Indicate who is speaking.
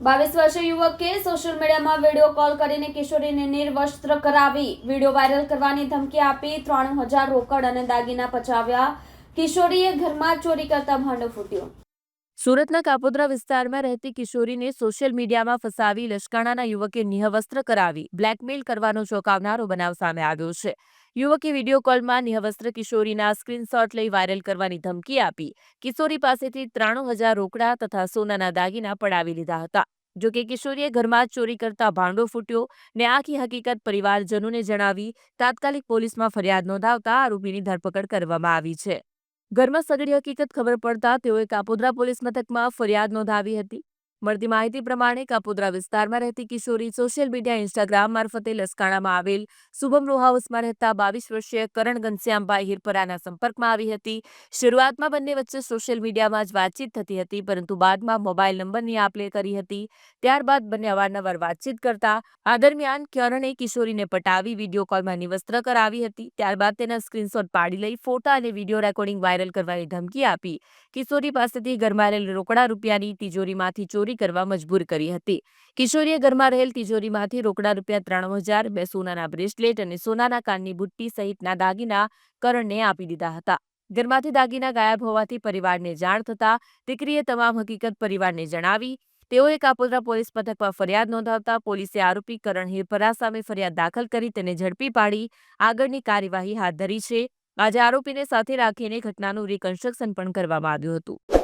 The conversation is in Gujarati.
Speaker 1: 22 વર્ષીય યુવકે સોશિયલ મીડિયામાં વિડીયો કોલ કરીને કિશોરીને નિર્વસ્ત્ર કરાવી વિડીયો વાયરલ કરવાની ધમકી આપી 93,000 રોકડ અને દાગીના પચાવ્યા। કિશોરીએ ઘરમાં ચોરી કરતા ભાંડો ફૂટ્યો।
Speaker 2: સુરતના કાપોદ્રા વિસ્તારમાં રહેતી કિશોરીને સોશિયલ મીડિયામાં ફસાવી લશ્કાણાના યુવકે નિઃવસ્ત્ર કરાવી બ્લેકમેલ કરવાનો ચોંકાવનારો બનાવ સામે આવ્યો છે। યુવકે વિડીયો કોલમાં નિઃવસ્ત્ર કિશોરીના સ્ક્રીનશોટ લઈ વાયરલ કરવાની ધમકી આપી કિશોરી પાસેથી 93,000 રોકડા તથા સોનાના દાગીના પડાવી લીધા હતા। જોકે કિશોરીએ ઘરમાં ચોરી કરતા ભાંડો ફૂટ્યો ને આખી હકીકત પરિવારજનોને જણાવી તાત્કાલિક પોલીસમાં ફરિયાદ નોંધાવતા આરોપીની ધરપકડ કરવામાં આવી છે। ઘરમાં સઘળી હકીકત ખબર પડતા તેઓએ કાપોદ્રા પોલીસ મથકમાં ફરિયાદ નોંધાવી હતી। મળતી માહિતી પ્રમાણે કાપોદ્રા વિસ્તારમાં રહેતી કિશોરી સોશિયલ મીડિયા ઇન્સ્ટાગ્રામ મારફતે લસકાણામાં આવેલ શુભમ રો હાઉસમાં રહેતા 22 વર્ષીય કરણ ઘનશ્યામભાઈ હિરપરાના સંપર્કમાં આવી હતી। શરૂઆતમાં બંને વચ્ચે સોશિયલ મીડિયામાં જ વાતચીત થતી હતી, પરંતુ બાદમાં મોબાઈલ નંબરની આપ-લે કરી હતી। ત્યારબાદ બંને અવારનવાર વાતચીત કરતા આ દરમિયાન કરણે કિશોરીને પટાવી વિડીયો કોલમાં નિઃવસ્ત્ર કરાવી હતી। ત્યારબાદ તેના સ્ક્રીનશોટ પાડી લઈ ફોટા અને વિડીયો રેકોર્ડિંગ વાયરલ કરવાની ધમકી આપી કિશોરી પાસેથી ઘરમાં રહેલ રોકડા રૂપિયાની તિજોરીમાંથી ચોરી કરવા મજબૂર કરી હતી। કિશોરીએ ઘરમાં રહેલ તિજોરીમાંથી રોકડા રૂપિયા 93,000, 2 સોનાના બ્રેસલેટ અને સોનાના કાનની બુટ્ટી સહિતના દાગીના કરણને આપી દીધા હતા। ઘરમાંથી દાગીના ગાયબ હોવાથી પરિવારને જાણ થતા દીકરીએ તમામ હકીકત પરિવારને જણાવી। તેઓએ કાપોદ્રા પોલીસ મથકમાં ફરિયાદ નોંધાવતા પોલીસે આરોપી કરણ હિરપરા સામે ફરિયાદ દાખલ કરી તેને ઝડપી પાડી આગળની કાર્યવાહી હાથ ધરી છે। આજે આરોપીને સાથે રાખીને ઘટનાનું રિકન્સ્ટ્રક્શન પણ કરવામાં આવ્યું હતું।